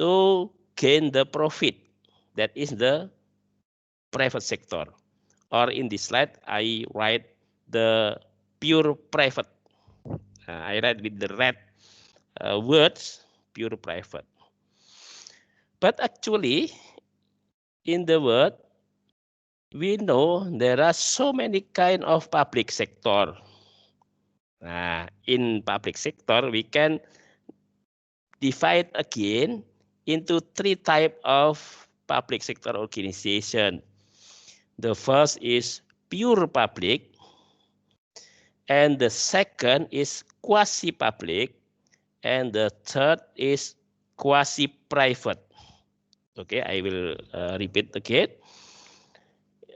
to gain the profit. That is the private sector. Or in this slide, I write the pure private. I write with the red words, pure private. But actually, in the world, we know there are so many kind of public sector. In public sector, we can divide again into three types of public sector organization. The first is pure public, and the second is quasi-public, and the third is quasi-private. Okay, I will repeat again.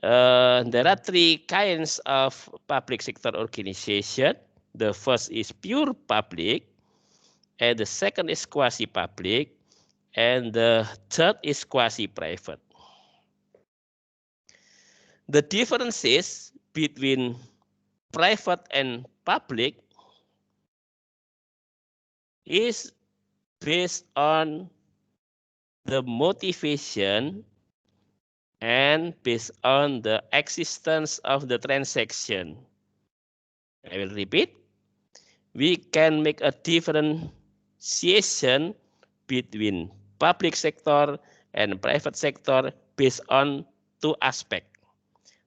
There are three kinds of public sector organization. The first is pure public, and the second is quasi-public, and the third is quasi-private. The differences between private and public is based on the motivation and based on the existence of the transaction. I will repeat. We can make a differentiation between public sector and private sector based on two aspects.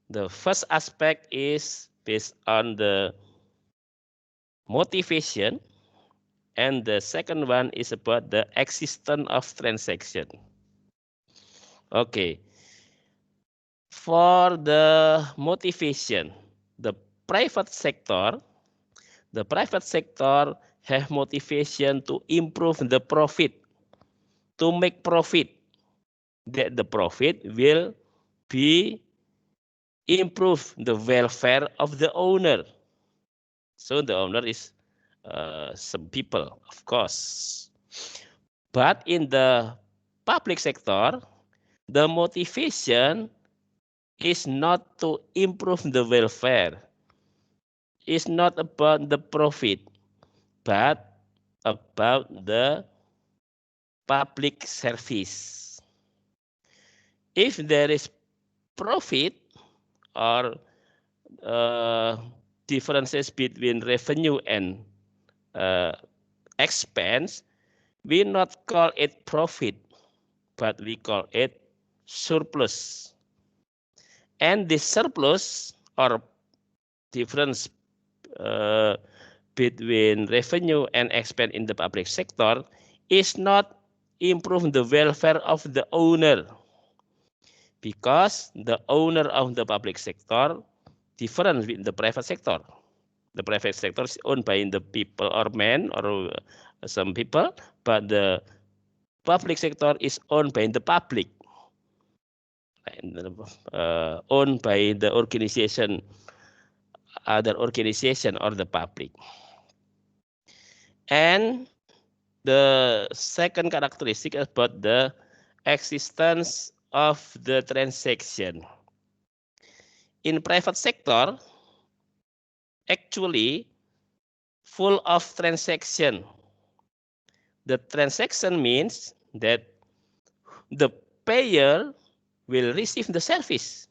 The first aspect is based on the motivation, and the second one is about the existence of transaction. Okay. For the motivation, the private sector have motivation to improve the profit, to make profit. That the profit will be improve the welfare of the owner. So the owner is some people, of course. But in the public sector, the motivation is not to improve the welfare. It's not about the profit, but about the public service. If there is profit or differences between revenue and expense, we not call it profit, but we call it surplus. And the surplus or difference between revenue and expense in the public sector is not improve the welfare of the owner, because the owner of the public sector different with the private sector. The private sector is owned by the people or men or some people, but the public sector is owned by the public, owned by the organization, other organization or the public. And the second characteristic about the existence of the transaction. In private sector, actually full of transaction. The transaction means that the payer will receive the service.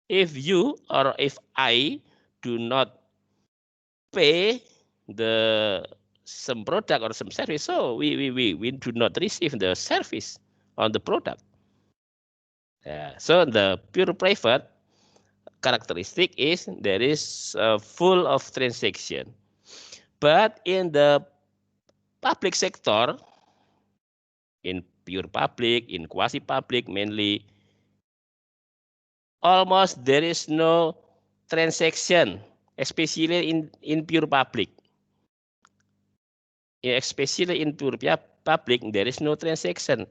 If you or if I do not pay some product or some service, so we do not receive the service on the product. So the pure private characteristic is there is full of transaction. But in the public sector, in pure public, in quasi-public mainly, almost there is no transaction, especially in pure public. Especially in pure public, there is no transaction.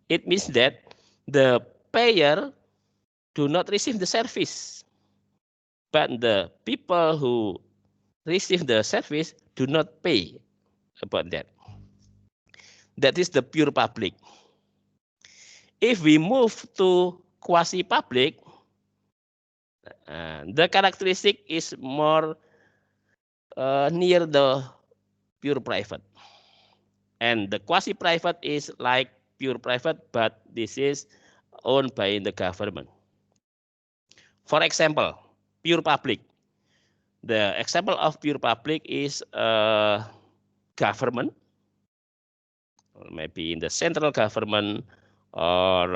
It means that the payer do not receive the service, but the people who receive the service do not pay about that. That is the pure public. If we move to quasi-public, the characteristic is more near the pure private. And the quasi-private is like pure private, but this is owned by the government. For example, pure public. The example of pure public is government, maybe in the central government or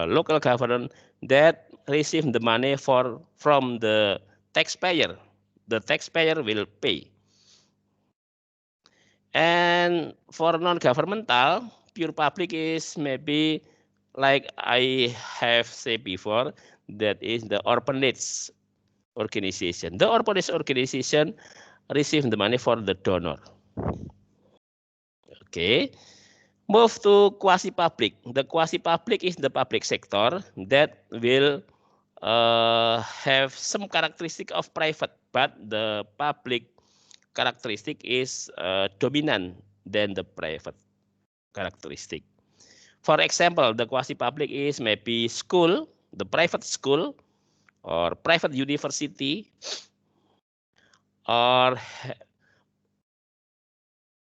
local government that receive the money from the taxpayer. The taxpayer will pay. And for non-governmental, pure public is maybe like I have said before, that is the orphanage organization. The orphanage organization receive the money for the donor. Okay. Move to quasi-public. The quasi-public is the public sector that will have some characteristic of private, but the public characteristic is dominant than the private characteristic. For example, the quasi-public is maybe school, the private school, or private university, or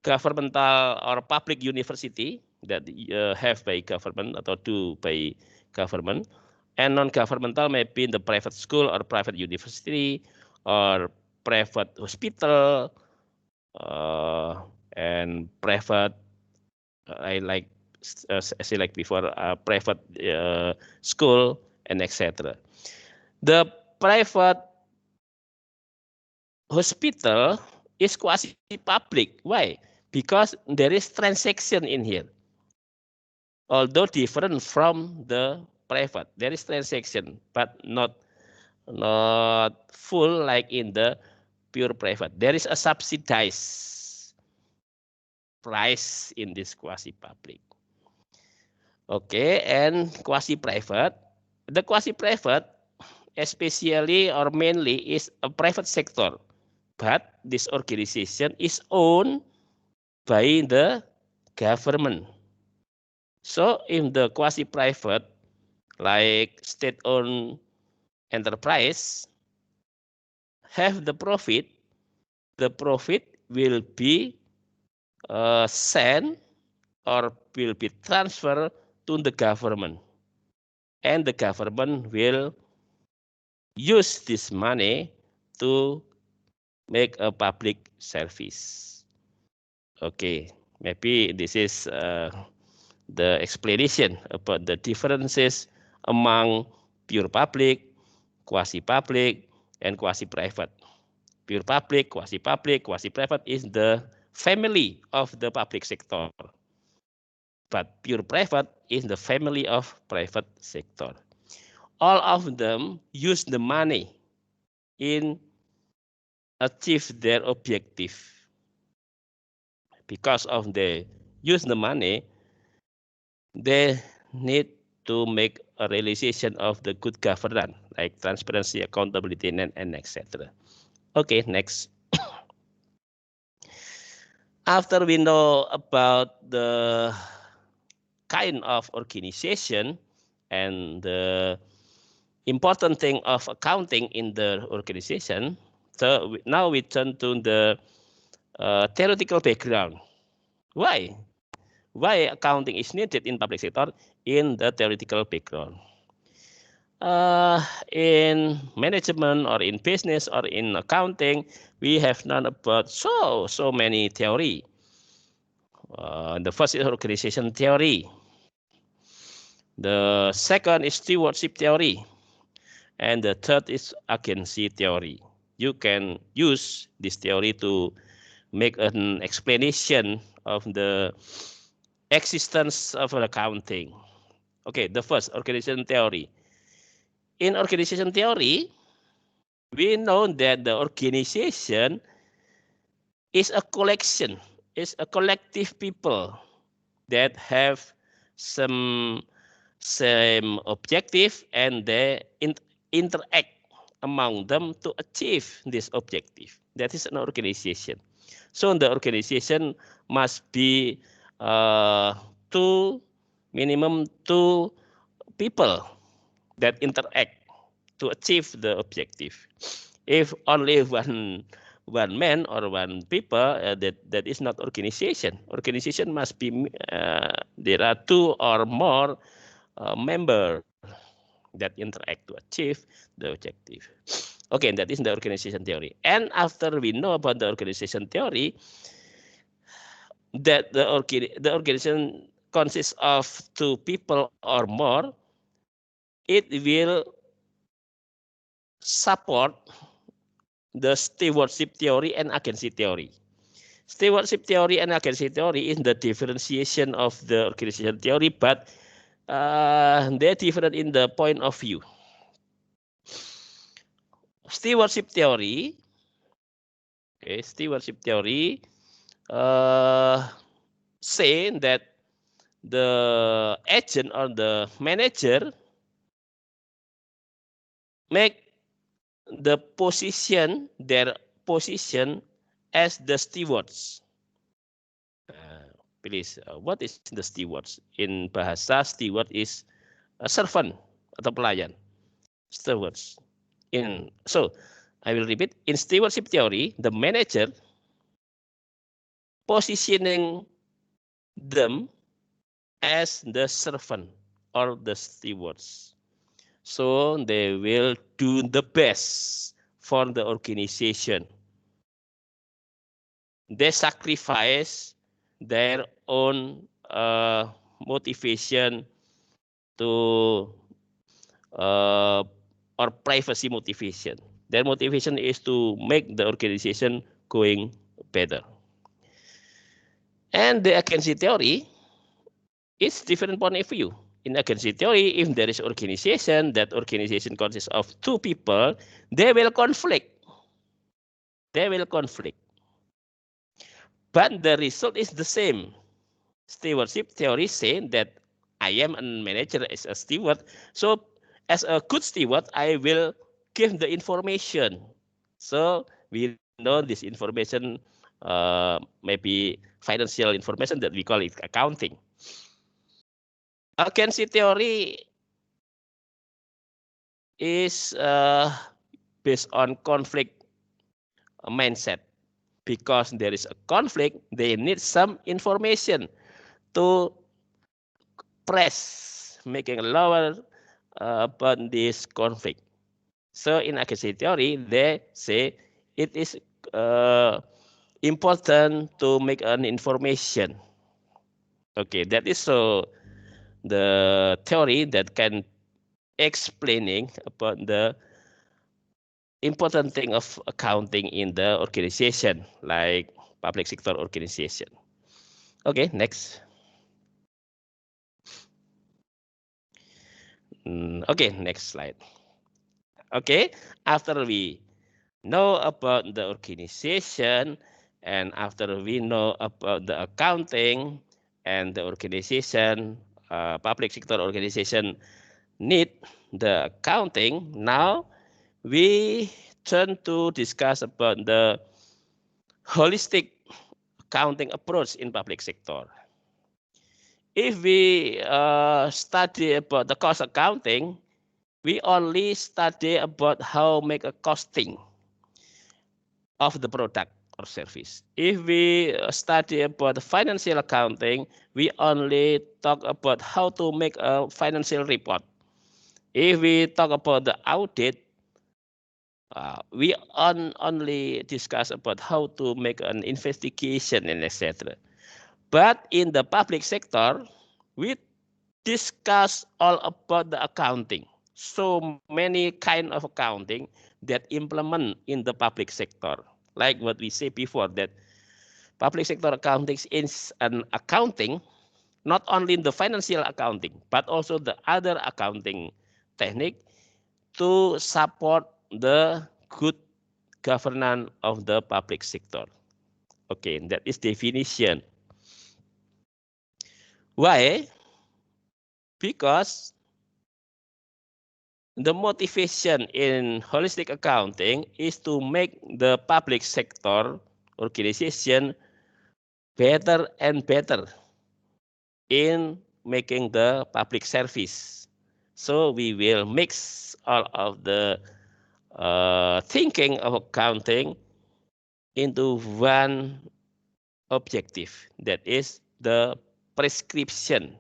governmental or public university that have by government atau do by government, and non-governmental maybe in the private school or private university or private hospital and private I say like before private school and etc. The private hospital is quasi-public. Why? Because there is transaction in here. Although different from the private, there is transaction, but not full like in the pure private. There is a subsidized price in this quasi-public. Okay, and quasi-private. The quasi-private especially or mainly is a private sector, but this organization is owned by the government. So in the quasi-private, like state-owned enterprise, have the profit will be sent or will be transferred to the government. And the government will use this money to make a public service. Okay, maybe this is the explanation about the differences among pure public, quasi-public, and quasi-private. Pure public, quasi-private is the family of the public sector. But pure private is the family of private sector. All of them use the money in achieve their objective. Because of they use the money, they need to make a realization of the good governance, like transparency, accountability, and etc. Okay, next. After we know about the kind of organization and the important thing of accounting in the organization, so now we turn to the theoretical background. Why? Why accounting is needed in public sector in the theoretical background? In management or in business or in accounting, we have known about so many theory. The first is organization theory. The second is stewardship theory. And the third is agency theory. You can use this theory to make an explanation of the existence of accounting. Okay, the first, organization theory. In organization theory, we know that the organization is a collection, is a collective people that have some same objective and they interact among them to achieve this objective. That is an organization. So the organization must be minimum two people that interact to achieve the objective. If only one man or one people, that is not organization. Organization must be there are two or more member that interact to achieve the objective. Okay, that is the organization theory. And after we know about the organization theory, that the organization consists of two people or more, it will support the stewardship theory and agency theory. Stewardship theory and agency theory is the differentiation of the organization theory, but they're different in the point of view. Stewardship theory, okay, stewardship theory say that the agent or the manager make the position, their position as the stewards. Please, what is the stewards? In bahasa, steward is a servant atau pelayan. Stewards. So, I will repeat. In stewardship theory, the manager positioning them as the servant or the stewards. So they will do the best for the organization. They sacrifice their own motivation to or privacy motivation. Their motivation is to make the organization going better. And the agency theory is different point of view. In agency theory, if there is organization, that organization consists of two people, they will conflict. They will conflict. But the result is the same. Stewardship theory saying that I am a manager as a steward. So as a good steward, I will give the information. So we know this information, maybe financial information that we call it accounting. Agency theory is based on conflict mindset. Because there is a conflict, they need some information to press, making a lower about this conflict. So in agency theory, they say it is important to make an information. Okay, that is so the theory that can explaining about the important thing of accounting in the organization, like public sector organization. Okay, next. Okay, next slide. Okay, after we know about the organization and after we know about the accounting and the organization, public sector organization need the accounting, now we turn to discuss about the holistic accounting approach in public sector. If we study about the cost accounting, we only study about how make a costing of the product or service. If we study about the financial accounting, we only talk about how to make a financial report. If we talk about the audit, we only discuss about how to make an investigation and etc. But in the public sector, we discuss all about the accounting. So many kind of accounting that implement in the public sector. Like what we said before, that public sector accounting is an accounting, not only in the financial accounting, but also the other accounting technique to support the good governance of the public sector. Okay, that is definition. Why? Because the motivation in holistic accounting is to make the public sector organization better and better in making the public service. So we will mix all of the thinking of accounting into one objective, that is the prescription.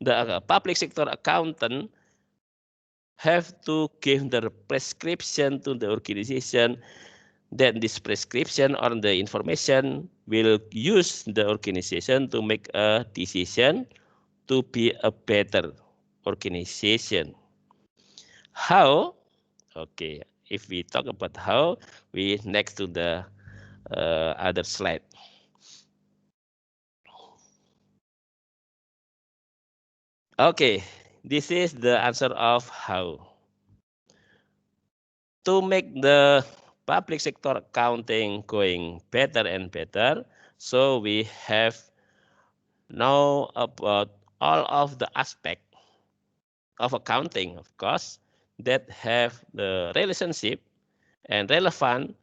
The public sector accountant have to give the prescription to the organization, that this prescription or the information will use the organization to make a decision to be a better organization. How? Okay, if we talk about how, we next to the other slide. Okay, this is the answer of how. To make the public sector accounting going better and better, so we have know about all of the aspect of accounting, of course, that have the relationship and relevant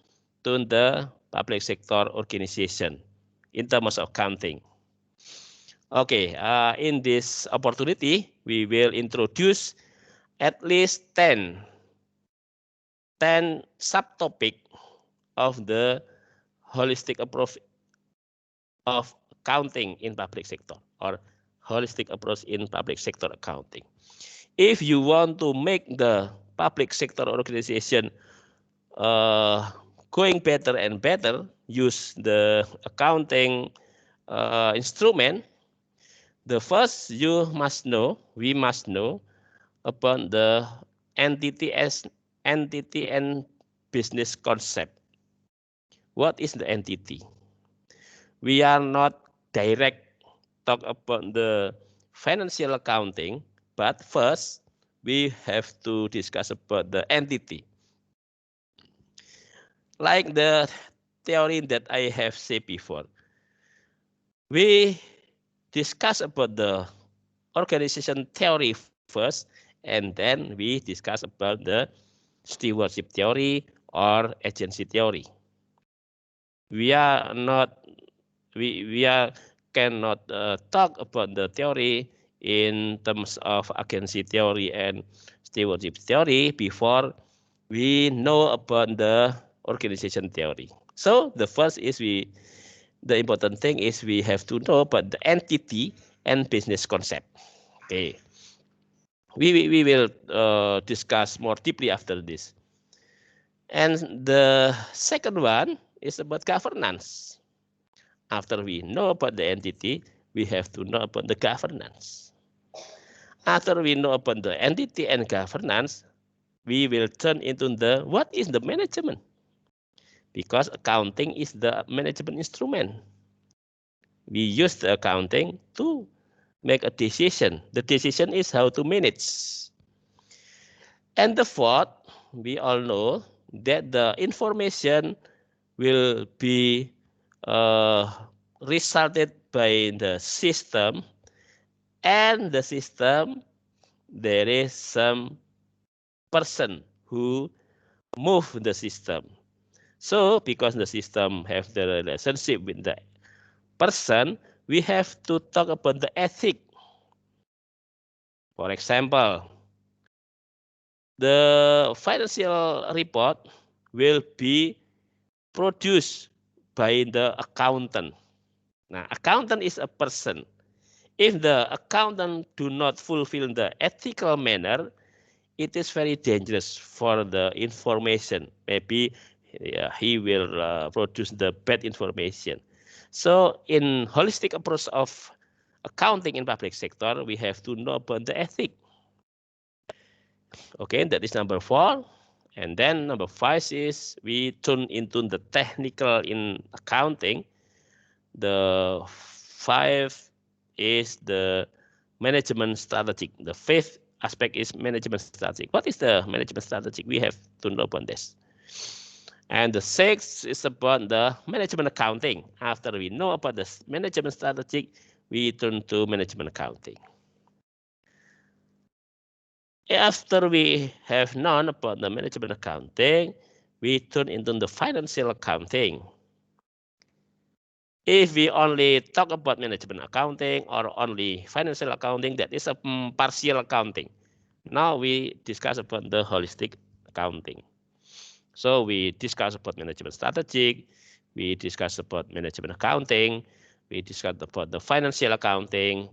to the public sector organization in terms of accounting. Okay, in this opportunity, we will introduce at least 10 subtopic of the holistic approach of accounting in public sector, or holistic approach in public sector accounting. If you want to make the public sector organization going better and better, use the accounting instrument, the first we must know about the entity and business concept. What is the entity? We are not direct talk about the financial accounting, but first we have to discuss about the entity. Like the theory that I have said before, we discuss about the organization theory first, and then we discuss about the stewardship theory or agency theory. We are not cannot talk about the theory in terms of agency theory and stewardship theory before we know about the organization theory. So the first is the important thing is we have to know about the entity and business concept. Okay, we will discuss more deeply after this. And the second one is about governance. After we know about the entity, we have to know about the governance. After we know about the entity and governance, we will turn into the what is the management, because accounting is the management instrument. We use the accounting to make a decision. The decision is how to manage. And the fourth, we all know that the information will be resulted by the system, and the system there is some person who move the system. So because the system have the relationship with the person, we have to talk about the ethic. For example, the financial report will be produced by the accountant. Now, accountant is a person. If the accountant do not fulfill the ethical manner, it is very dangerous for the information. Maybe he will produce the bad information. So in holistic approach of accounting in public sector, we have to know about the ethic. Okay, that is number 4. And then number 5 is we turn into the technical in accounting. The 5 is the management strategy. The 5th aspect is management strategy. What is the management strategy? We have to know about this. And the 6th is about the management accounting. After we know about the management strategy, we turn to management accounting. After we have known about the management accounting, we turn into the financial accounting. If we only talk about management accounting or only financial accounting, that is a partial accounting. Now we discuss about the holistic accounting. So we discuss about management strategy, We discussed about management accounting. We discussed about the financial accounting.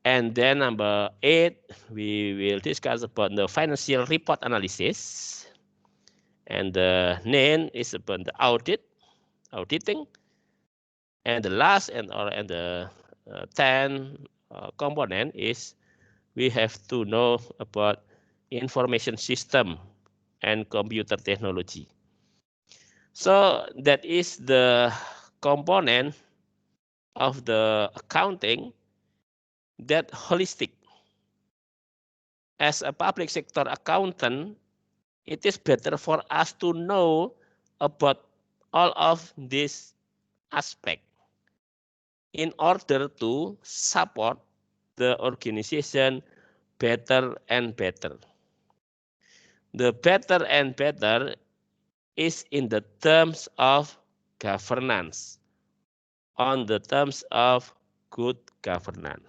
And then number 8, we will discuss about the financial report analysis. And the 9 is about the auditing. And the last and the 10 component is we have to know about information system and computer technology. So that is the component of the accounting that holistic. As a public sector accountant, it is better for us to know about all of these aspects in order to support the organization better and better. The better and better is in the terms of governance, on the terms of good governance.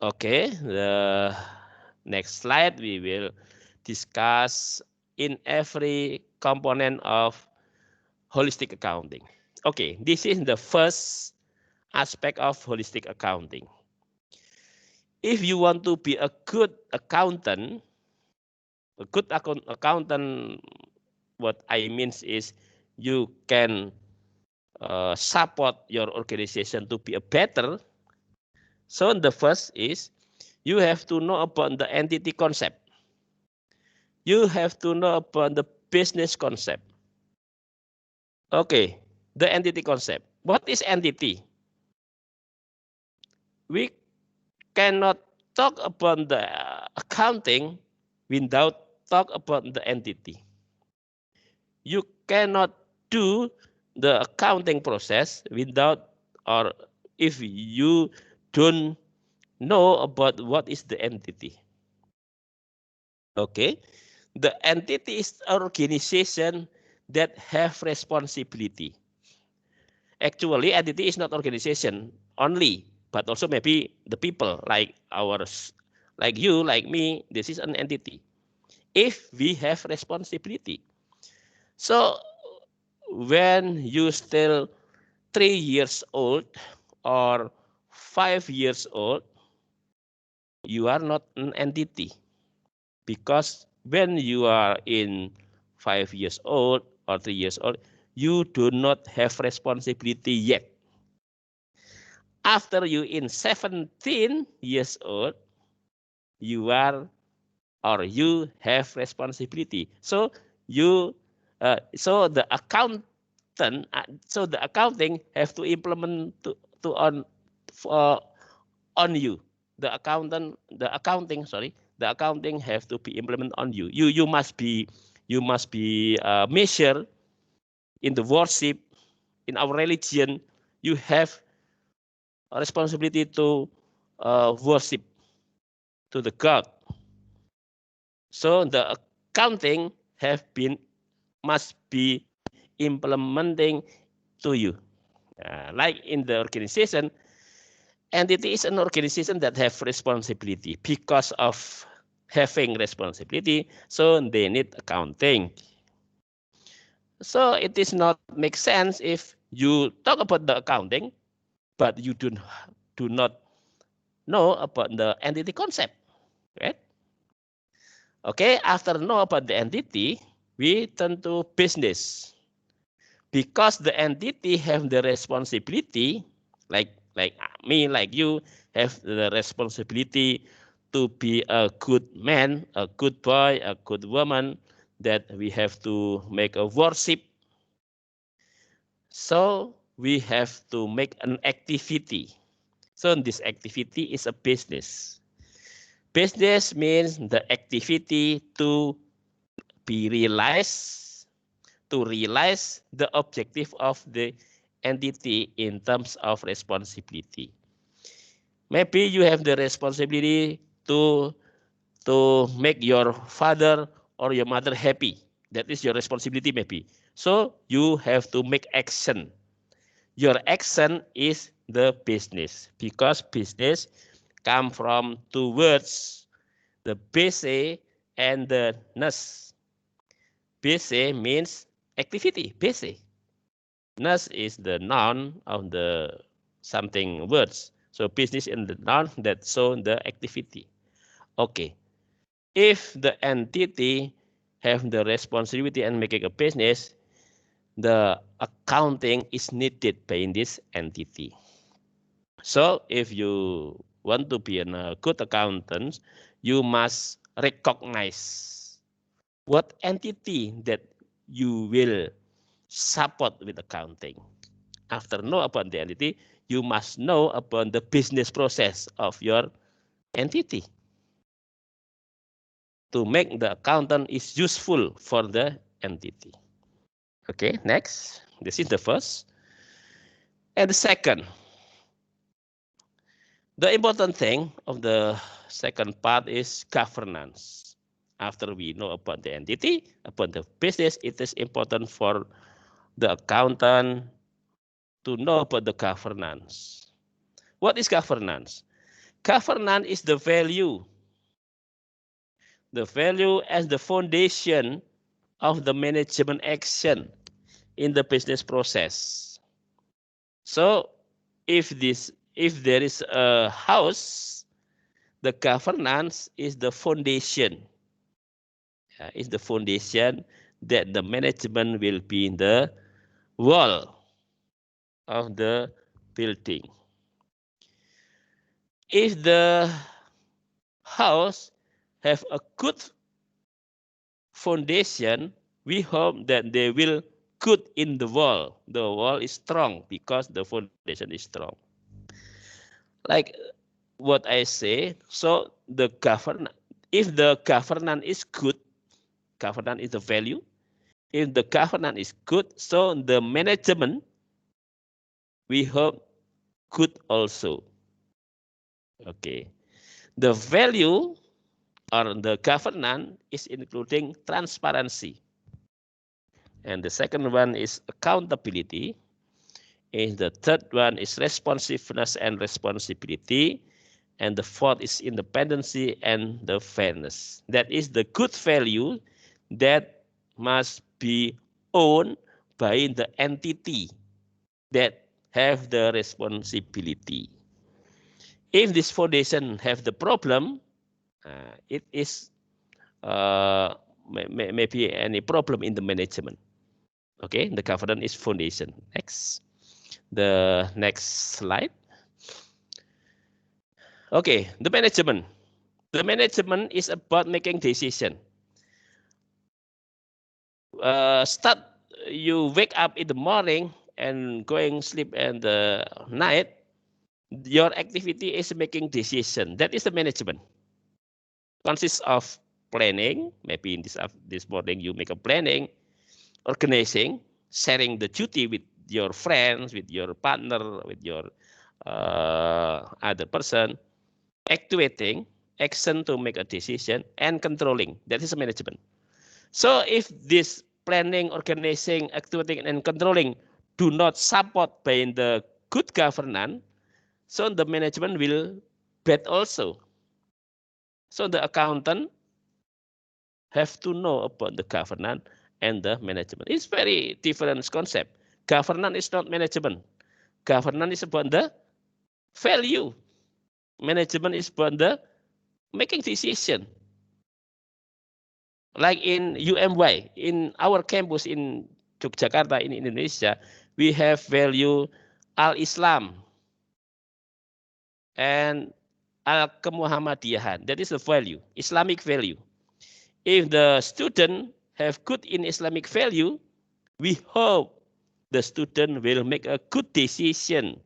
Okay, the next slide we will discuss in every component of holistic accounting. Okay, this is the first aspect of holistic accounting. If you want to be a good accountant, what I mean is you can support your organization to be a better. So the first is you have to know about the entity concept. You have to know about the business concept. Okay, the entity concept. What is entity? We cannot talk about the accounting without talk about the entity. You cannot do the accounting process without, or if you don't know about what is the entity. Okay, the entity is an organization that have responsibility. Actually, entity is not organization only, but also maybe the people like ours, like you, like me. This is an entity. If we have responsibility, so when you still 3 years old or 5 years old, you are not an entity, because when you are in 5 years old or 3 years old, you do not have responsibility yet. After you in 17 years old, you are or you have responsibility. So you so the accountant so the accounting have to implement to on you. The accounting have to be implemented on you. You must be measured in the worship, in our religion. You have a responsibility to worship to the God. So the accounting must be implementing to you. Like in the organization, entity is an organization that have responsibility. Because of having responsibility, so they need accounting. So it is not make sense if you talk about the accounting, but you do not know about the entity concept, right? Okay, after know about the entity, we turn to business. Because the entity have the responsibility, like me, like you, have the responsibility to be a good man, a good boy, a good woman, that we have to make a worship. So we have to make an activity. So this activity is a business. Business means the activity to be realized, to realize the objective of the entity in terms of responsibility. Maybe you have the responsibility to make your father or your mother happy. That is your responsibility maybe. So you have to make action. Your action is the business, because business come from two words, the BC and the NES. BC means activity, BC. Business is the noun of the something words. So business is the noun that show the activity. Okay. If the entity have the responsibility and making a business, the accounting is needed by this entity. So if you want to be a good accountant, you must recognize what entity that you will support with accounting. After know about the entity, you must know about the business process of your entity to make the accountant is useful for the entity. Okay, next. This is the first. And the second, the important thing of the second part is governance. After we know about the entity, about the business, it is important for the accountant to know about the governance. What is governance? Governance is the value as the foundation of the management action in the business process. So if there is a house, the governance is the foundation. Is the foundation that the management will be in the wall of the building. If the house have a good foundation, we hope that they will good in the wall. The wall is strong because the foundation is strong. Like what I say, so the governance, if the governance is good, governance is the value. If the governance is good, so the management, we hope, good also. Okay. The value or the governance is including transparency. And the second one is accountability. And the third one is responsiveness and responsibility. And the fourth is independency and the fairness. That is the good value that must be owned by the entity that have the responsibility. If this foundation have the problem, it is maybe any problem in the management. Okay, the governance is foundation. Next, the next slide. Okay, the management. The management is about making decision. Start, you wake up in the morning and going sleep in the night. Your activity is making decision. That is the management. Consists of planning. Maybe in this morning you make a planning, organizing, sharing the duty with your friends, with your partner, with your other person, actuating, action to make a decision, and controlling. That is management. So if this planning, organizing, actuating, and controlling do not support by the good governance, so the management will bad also. So the accountant have to know about the governance and the management. It's very different concept. Governance is not management. Governance is about the value. Management is about the making decision. Like in UMY, in our campus in Yogyakarta, in Indonesia, we have value Al-Islam and Al-Kemuhammadiyahan. That is the value, Islamic value. If the student have good in Islamic value, we hope the student will make a good decision,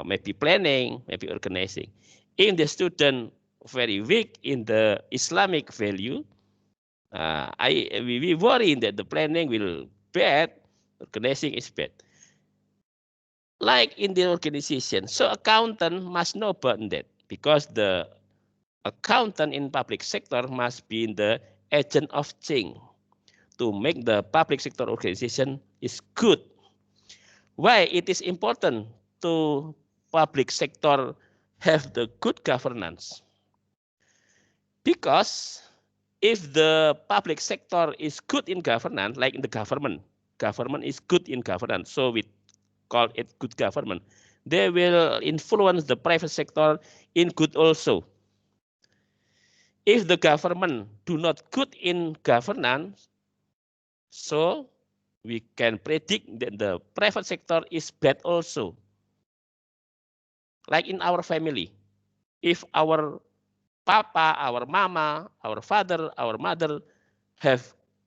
maybe planning, maybe organizing. If the student very weak in the Islamic value, we worry that the planning will bad, organizing is bad. Like in the organization, so accountant must know about that because the accountant in public sector must be the agent of change to make the public sector organization is good. Why it is important to public sector have the good governance? Because if the public sector is good in governance, like in the government is good in governance, so we call it good government. They will influence the private sector in good also. If the government do not good in governance, so we can predict that the private sector is bad also. Like in our family, if our papa, our mama, our father, our mother have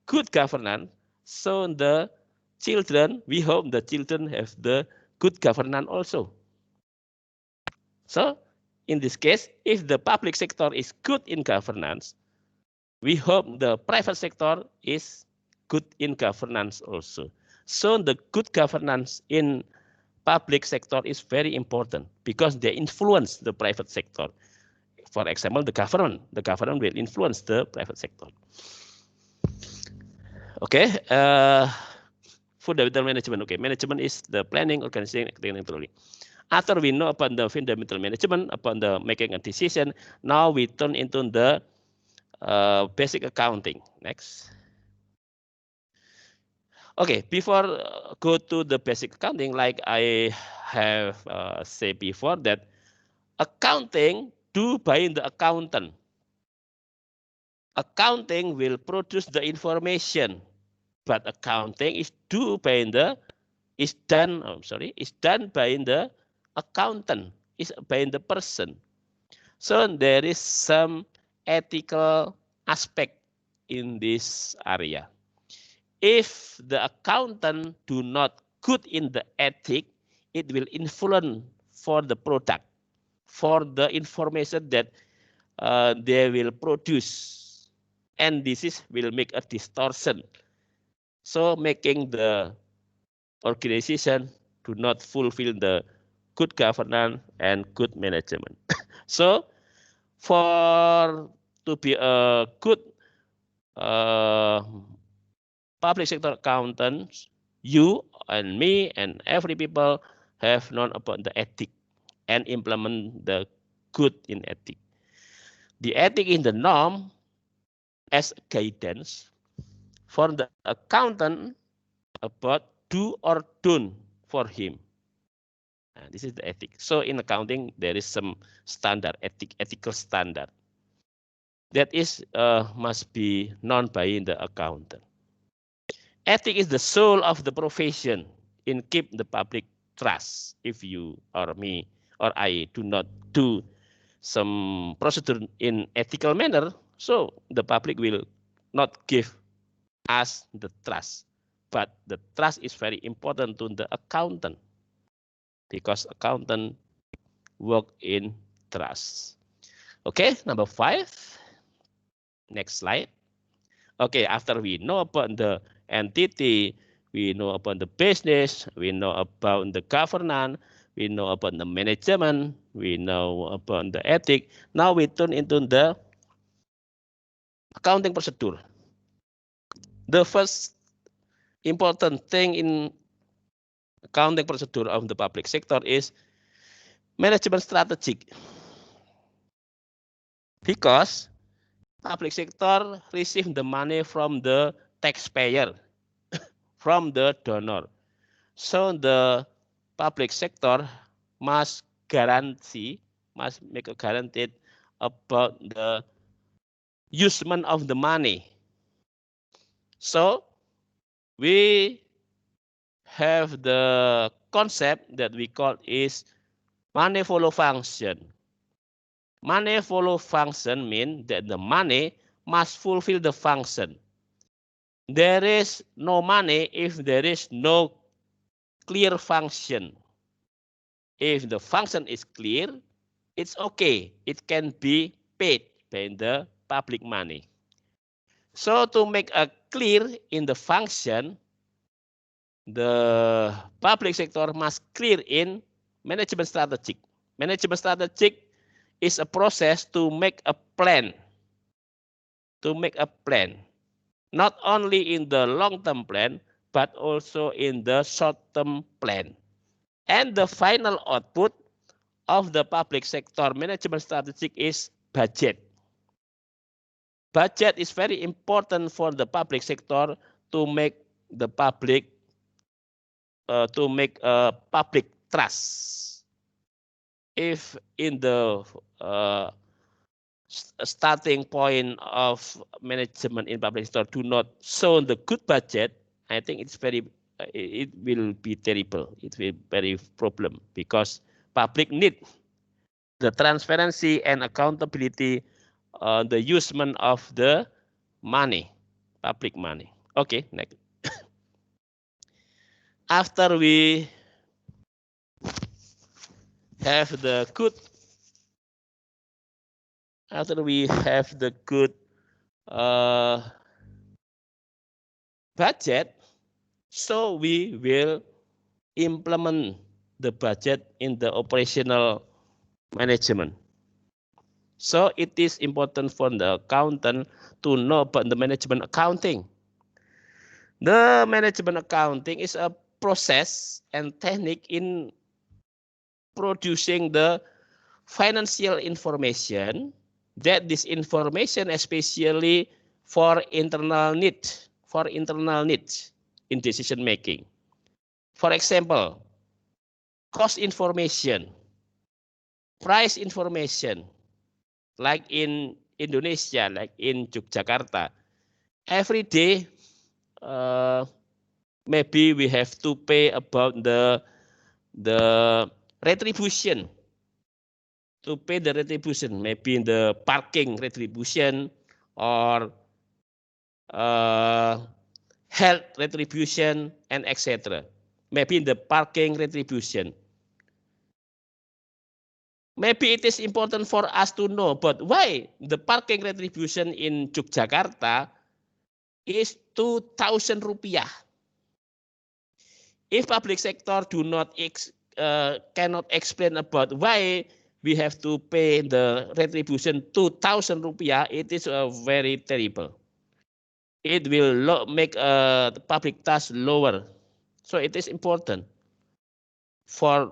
good governance, so the children, we hope the children have the good governance also. So in this case, if the public sector is good in governance, we hope the private sector is good in governance also. So the good governance in public sector is very important because they influence the private sector. For example, the government will influence the private sector. Okay, fundamental management. Okay, management is the planning, organizing, acting, and controlling. After we know about the fundamental management, upon the making a decision, now we turn into the basic accounting. Next. Okay, before go to the basic accounting, like I have said before, that accounting do by the accountant. Accounting will produce the information, but accounting is done by the accountant, is by the person. So there is some ethical aspect in this area. If the accountant do not good in the ethic, it will influence for the product, for the information that they will produce, and this will make a distortion. So making the organization do not fulfill the good governance and good management. So for to be a good public sector accountants, you and me and every people have known about the ethic and implement the good in ethic. The ethic is the norm as guidance for the accountant about do or don't for him. This is the ethic. So in accounting, there is some standard, ethical standard that is must be known by the accountant. Ethic is the soul of the profession in keep the public trust. If you or me or I do not do some procedure in ethical manner, so the public will not give us the trust. But the trust is very important to the accountant because accountant work in trust. Okay, number 5. Next slide. Okay, after we know about the entity, we know about the business, we know about the governance, we know about the management, we know about the ethic. Now we turn into the accounting procedure. The first important thing in accounting procedure of the public sector is management strategy. Because public sector receive the money from the taxpayer, from the donor. So the public sector must make a guarantee about the usement of the money. So we have the concept that we call is money follow function. Money follow function means that the money must fulfill the function. There is no money if there is no clear function. If the function is clear, it's okay. It can be paid by the public money. So to make a clear in the function, the public sector must clear in management strategy. Management strategy is a process to make a plan. To make a plan, not only in the long-term plan, but also in the short-term plan. And the final output of the public sector management strategy is budget. budget is very important for the public sector to make the public public trust. If in the starting point of management in public sector do not show the good budget, I think it's very it will be terrible. It will be very problem because public need the transparency and accountability the usement of the money, public money. Okay, next. After we have the good, budget, so we will implement the budget in the operational management. So it is important for the accountant to know about the management accounting. The management accounting is a process and technique in producing the financial information, that this information especially for internal needs in decision making. For example, cost information, price information, like in Indonesia, like in Yogyakarta, every day maybe we have to pay about the retribution, to pay the retribution, maybe in the parking retribution or health retribution and etc. Maybe in the parking retribution. Maybe it is important for us to know, but why the parking retribution in Yogyakarta is 2,000 rupiah. If public sector do not cannot explain about why we have to pay the retribution 2,000 rupiah, it is very terrible. It will make the public tax lower. So it is important for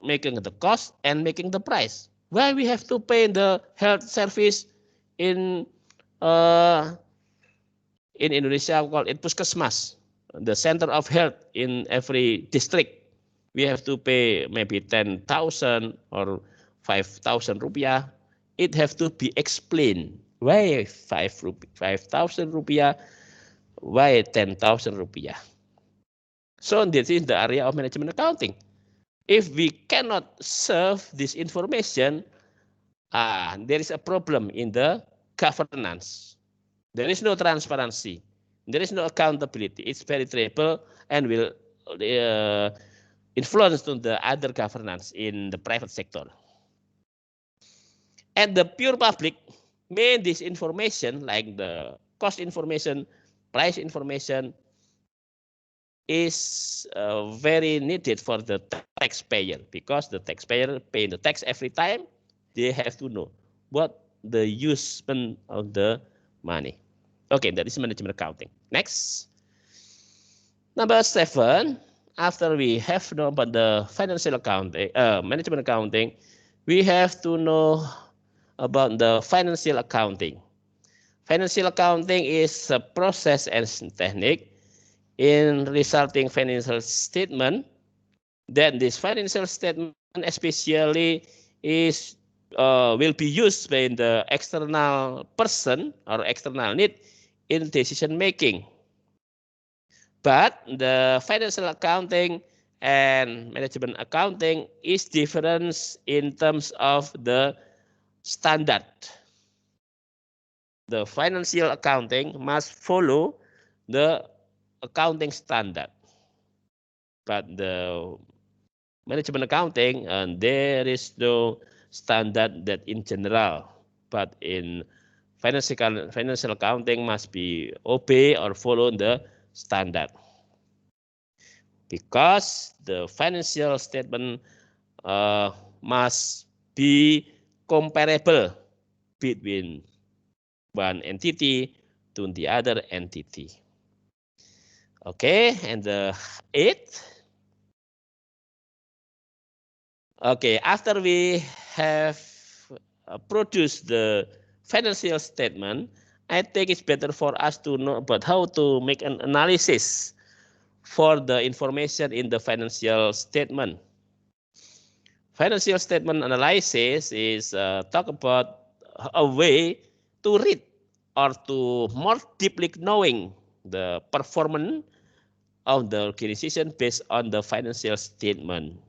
making the cost and making the price. Why we have to pay the health service in Indonesia, we call it puskesmas, the center of health in every district. We have to pay maybe 10,000 or 5,000 rupiah. It have to be explained. Why 5,000 rupiah? Why 10,000 rupiah? So this is the area of management accounting. If we cannot serve this information, there is a problem in the governance. There is no transparency. There is no accountability. It's very terrible and will influence to the other governance in the private sector. And the pure public may this information, like the cost information, price information, is very needed for the taxpayer, because the taxpayer pay the tax every time. They have to know what the use of the money. Okay, that is management accounting. Next. Number 7, after we have known about the financial accounting, management accounting, we have to know about the financial accounting. Financial accounting is a process and technique in resulting financial statement. Then this financial statement especially is will be used by the external person or external need in decision making. But the financial accounting and management accounting is different in terms of the standard. The financial accounting must follow the accounting standard. But the management accounting, and there is no standard that in general. But in financial accounting must be obey or follow the standard. Because the financial statement must be comparable between one entity to the other entity. Okay, and the 8th. Okay, after we have produced the financial statement, I think it's better for us to know about how to make an analysis for the information in the financial statement. Financial statement analysis is talk about a way to read or to more deeply knowing the performance of the organization based on the financial statement.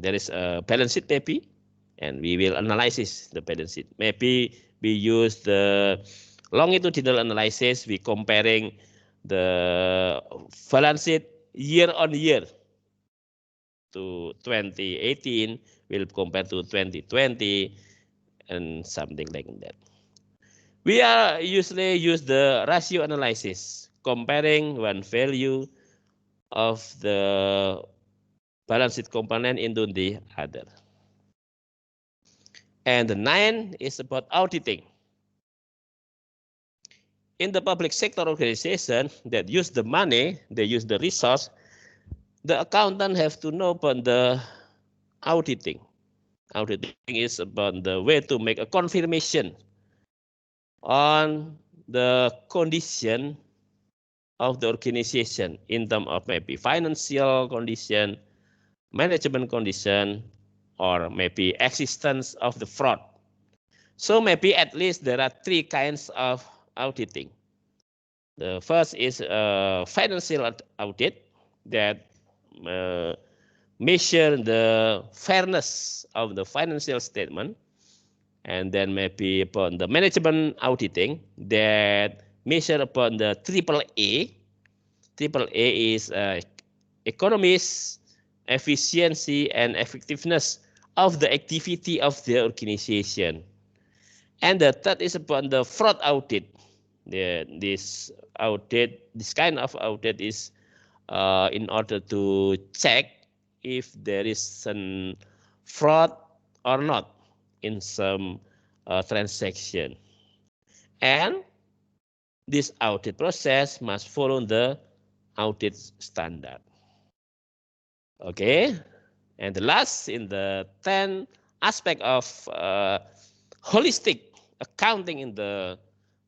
There is a balance sheet maybe, and we will analyze the balance sheet. Maybe we use the longitudinal analysis. We comparing the balance sheet year on year to 2018, we'll compare to 2020 and something like that. We are usually use the ratio analysis, comparing one value of the balance sheet component into the other. And the 9 is about auditing. In the public sector organization that use the money, they use the resource, the accountant have to know about the auditing. Auditing is about the way to make a confirmation on the condition of the organization in terms of maybe financial condition, management condition, or maybe existence of the fraud. So maybe at least there are 3 kinds of auditing. The first is a financial audit that measure the fairness of the financial statement, and then maybe upon the management auditing that measure upon the AAA. AAA is economies, efficiency, and effectiveness of the activity of the organization. And the third is upon the fraud audit. This kind of audit is in order to check if there is some fraud or not in some transaction. And this audit process must follow the audit standard. Okay, and the last in the 10 aspect of holistic accounting in the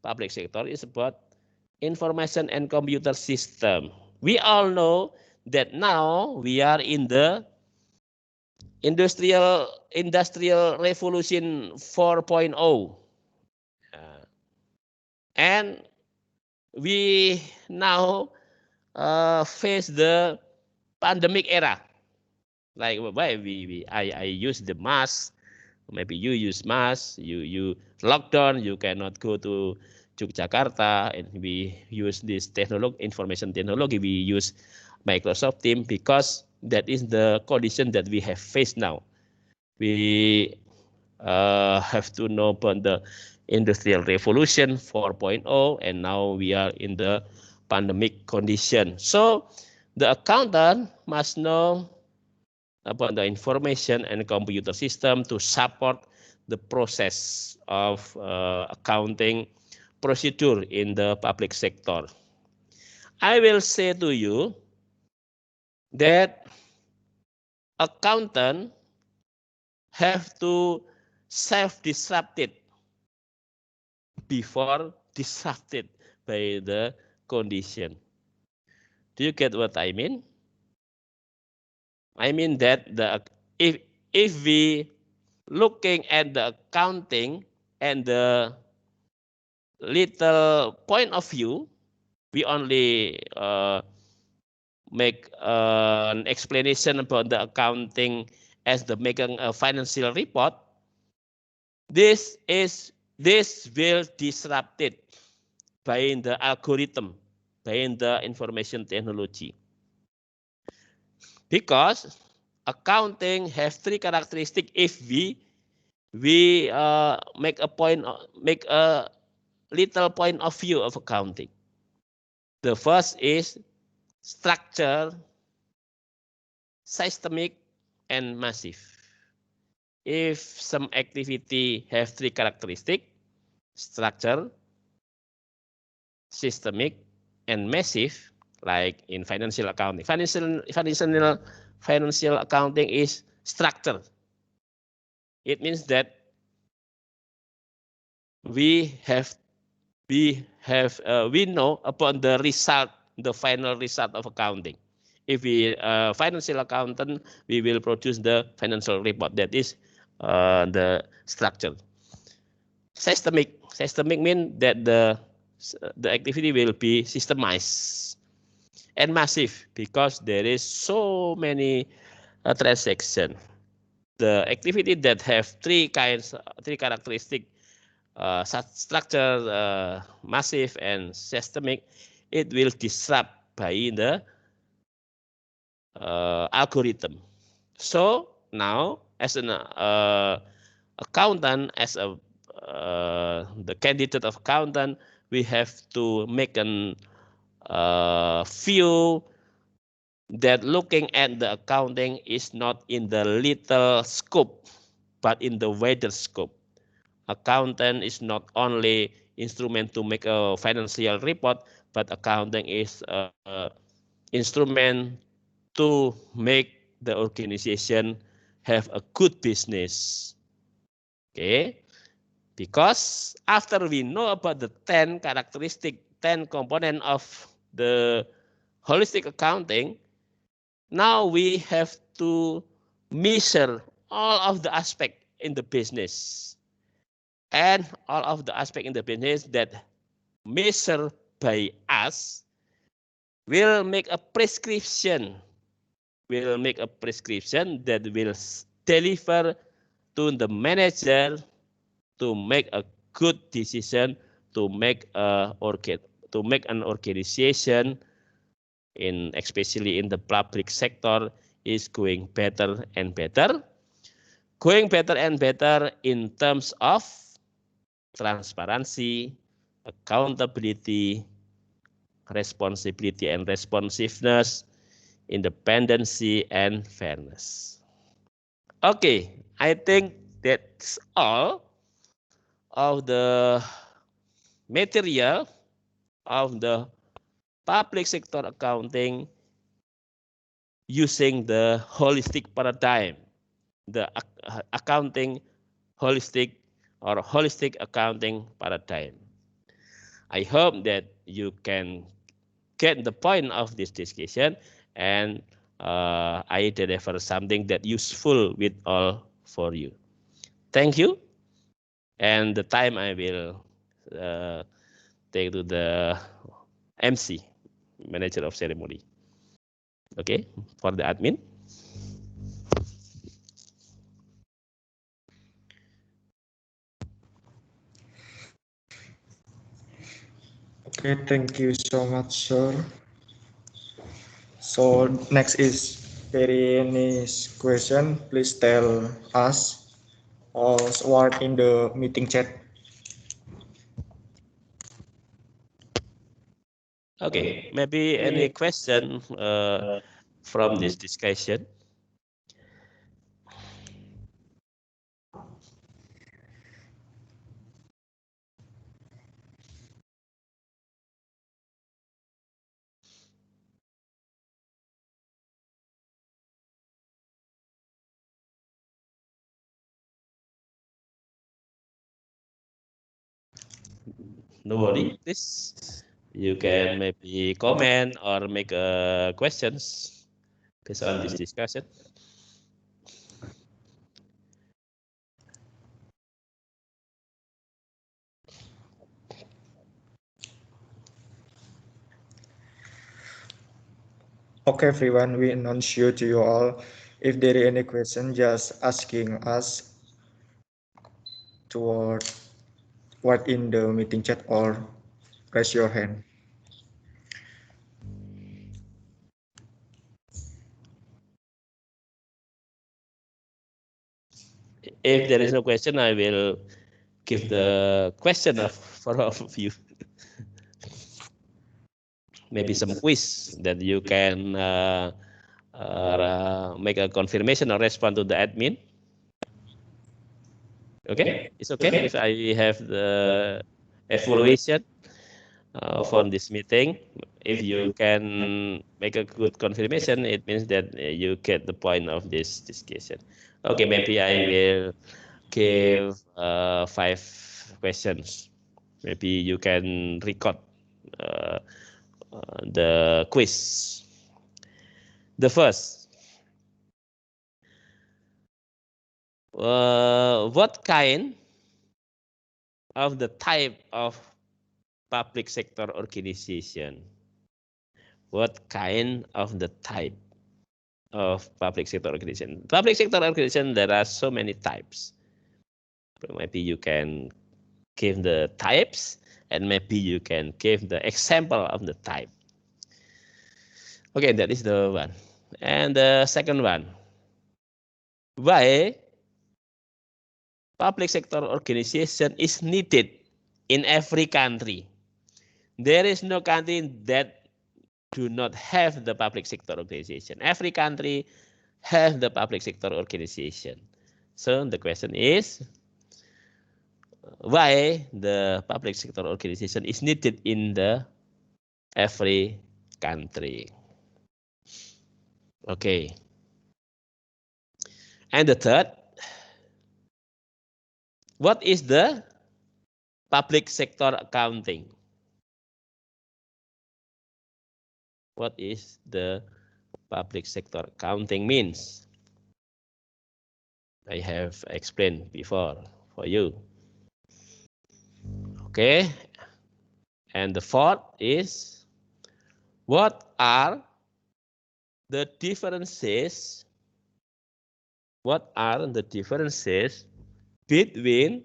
public sector is about information and computer system. We all know that now we are in the industrial revolution 4.0, and we now face the pandemic era. Like why I use the mask, maybe you use mask, you lockdown, you cannot go to Yogyakarta, and we use this information technology, we use Microsoft Teams because that is the condition that we have faced now. We have to know about the industrial revolution 4.0, and now we are in the pandemic condition. So the accountant must know about the information and computer system to support the process of accounting procedure in the public sector. I will say to you that accountant have to self-disrupted before disrupted by the condition. Do you get what I mean? I mean that if we looking at the accounting and the little point of view, we only make an explanation about the accounting as the making a financial report. This will disrupted by the algorithm, by the information technology. Because accounting have 3 characteristics if we make a little point of view of accounting. The first is structure, systemic, and massive. If some activity have 3 characteristics, structure, systemic, and massive, like in financial accounting. Financial accounting is structure. It means that we know about the result, the final result of accounting. If we financial accountant, we will produce the financial report. That is the structure. Systemic means that the activity will be systemized and massive because there is so many transactions. The activity that have three characteristics, structure, massive, and systemic, it will disrupt by the algorithm. So now, as an accountant, as a the candidate of accountant, we have to make an view that looking at the accounting is not in the little scope, but in the wider scope. Accountant is not only instrument to make a financial report, but accounting is an instrument to make the organization have a good business. Okay, because after we know about the 10 characteristic, 10 component of the holistic accounting, now we have to measure all of the aspect in the business, and all of the aspect in the business that measured by us will make a prescription. Will make a prescription that will deliver to the manager to make a good decision, to make an organization, especially in the public sector, is going better and better. Going better and better in terms of transparency, accountability, responsibility and responsiveness, independency, and fairness. Okay, I think that's all of the material of the public sector accounting using the holistic paradigm, the accounting holistic or holistic accounting paradigm. I hope that you can get the point of this discussion, and I deliver something that useful with all for you. Thank you. And the time I will take to the MC, manager of ceremony. Okay, for the admin. Okay, thank you so much, sir. So next is very nice question. Please tell us or what in the meeting chat. Okay, maybe any question from this discussion? No worry, please. You can maybe comment or make questions based on this discussion. Okay, everyone, we announce you to you all. If there is any question, just asking us toward what in the meeting chat or raise your hand. If there is no question, I will give the question for all of you. Maybe some quiz that you can make a confirmation or respond to the admin. Okay, it's okay if I have the evaluation for this meeting. If you can make a good confirmation, it means that you get the point of this discussion. Okay, maybe I will give 5 questions. Maybe you can record the quiz. The first, what kind of the type of public sector organization? What kind of the type of public sector organization? Public sector organization, there are so many types. Maybe you can give the types, and maybe you can give the example of the type. Okay, that is the one. And the second one, why public sector organization is needed in every country? There is no country that do not have the public sector organization. Every country has the public sector organization. So the question is, why the public sector organization is needed in the every country? Okay. And the third, what is the public sector accounting? What is the public sector accounting means? I have explained before for you. Okay. And the fourth is, what are the differences? What are the differences between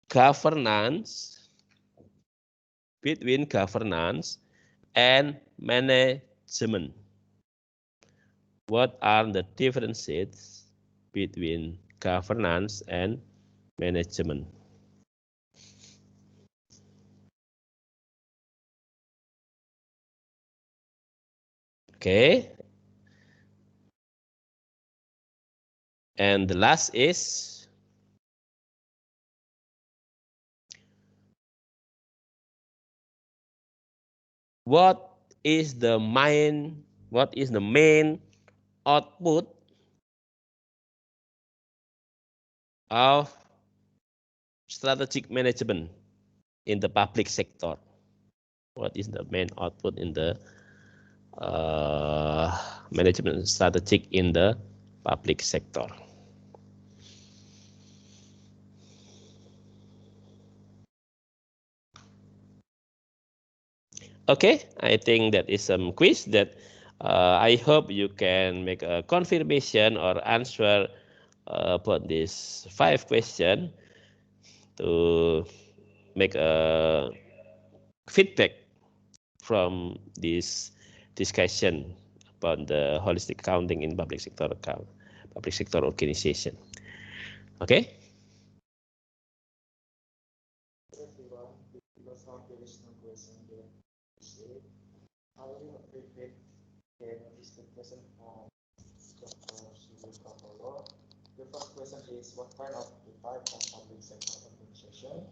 governance and management? What are the differences between governance and management? Okay. And the last is, what is the main output of strategic management in the public sector? What is the main output in the management strategic in the public sector? Okay, I think that is some quiz that I hope you can make a confirmation or answer about this 5 questions to make a feedback from this discussion about the holistic accounting in public sector organization. Okay. Because there is no question there. I will repeat again this question from Dr. Sudhir Kapolo. The first question is, what kind of the type of public sector organization?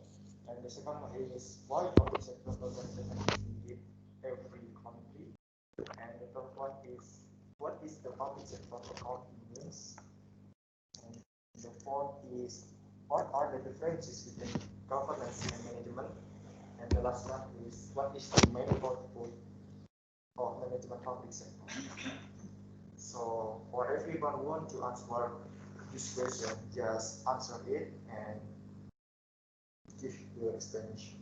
And the second one is, why public sector organization is needed every country? And the third one is, what is the public sector accounting means? And the fourth is, what are the differences between governance and management? And the last one is, what is the main output of management public sector? So for everyone who want to answer this question, just answer it and give your explanation.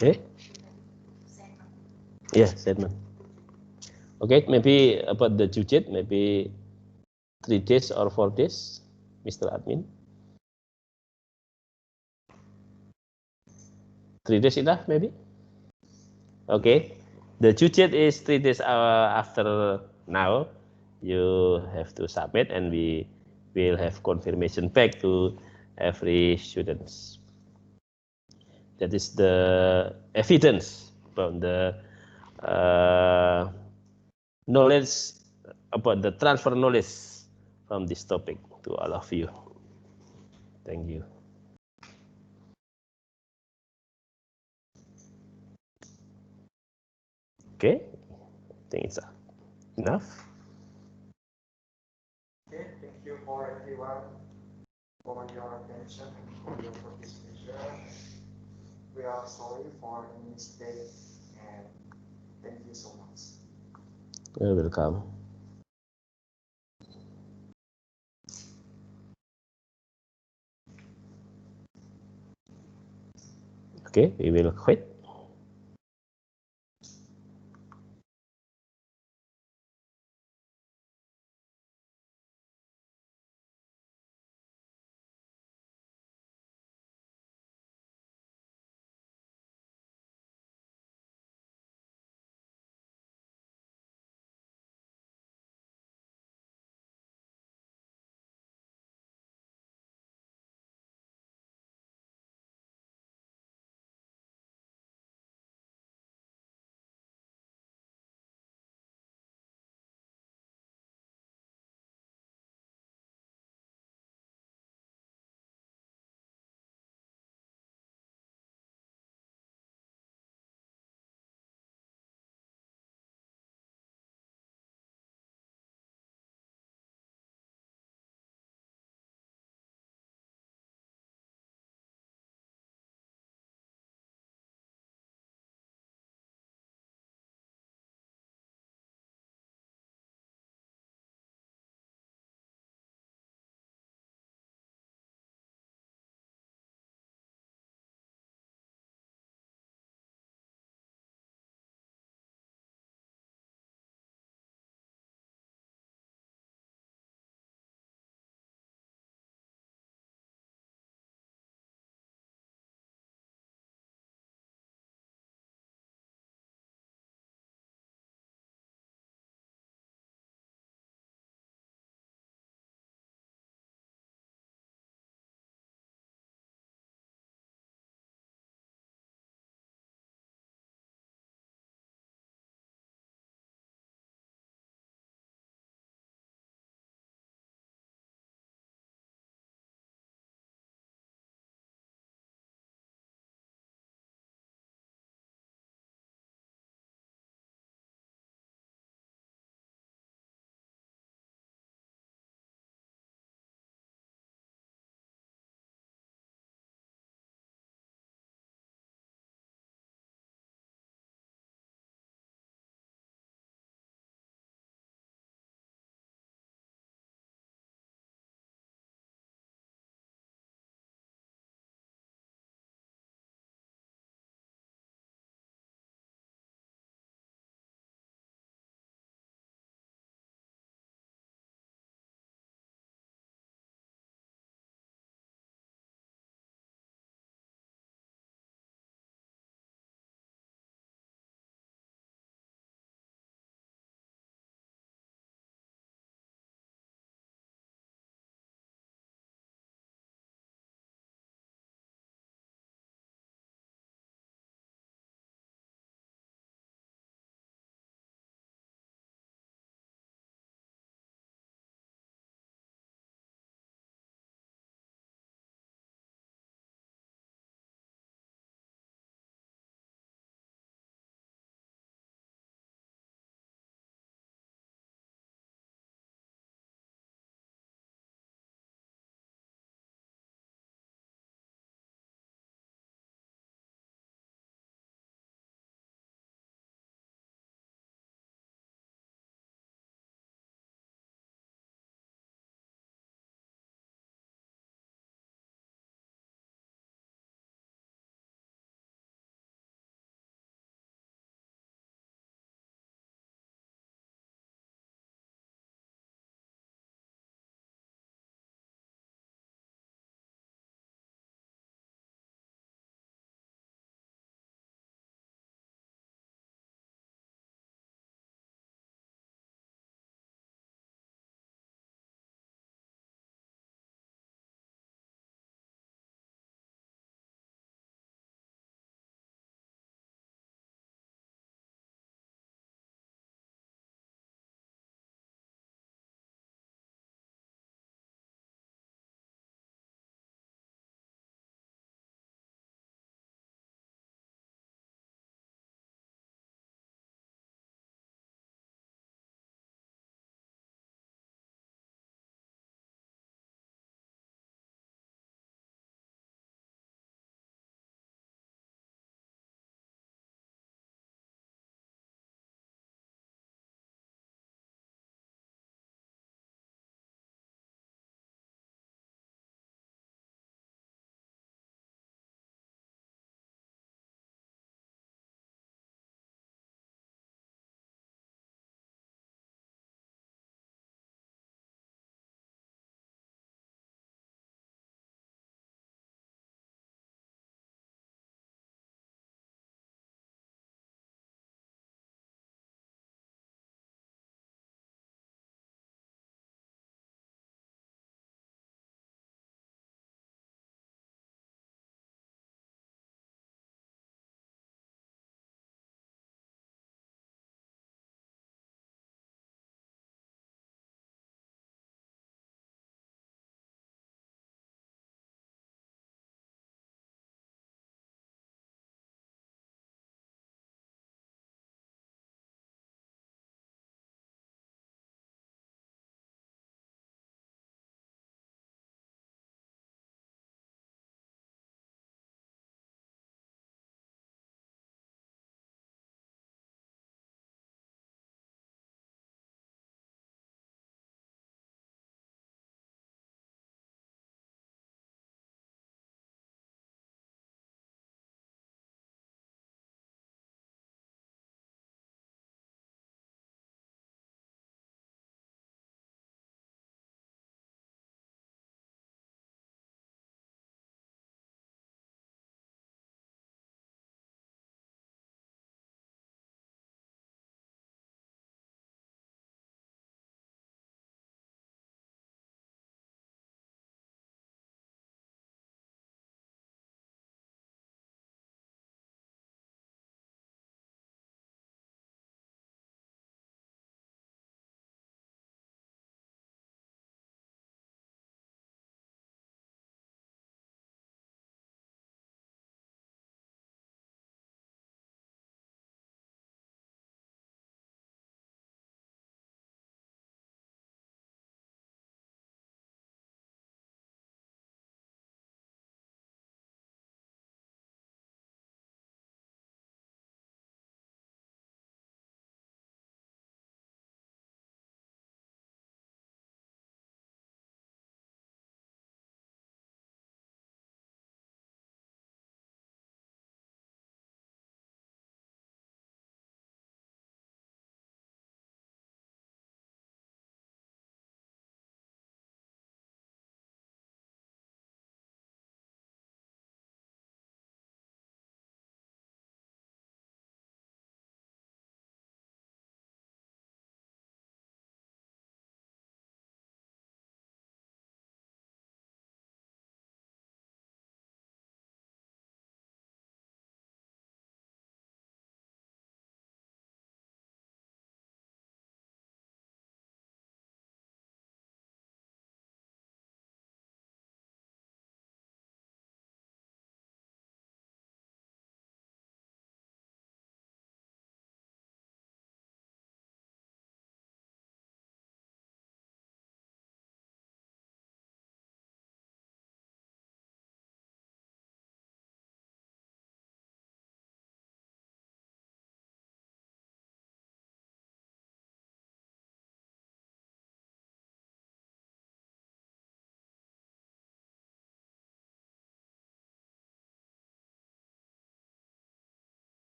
Okay. Yeah, statement. Okay, maybe about the budget, maybe 3 days or 4 days, Mr. Admin. 3 days enough, maybe? Okay. The due date is 3 days after now. You have to submit, and we will have confirmation back to every students. That is the evidence from the knowledge about the transfer knowledge from this topic to all of you. Thank you. Okay. think it's enough. Okay, thank you for everyone for your attention and for your participation. We are sorry for any mistake and thank you so much. You're welcome. Okay, we will quit.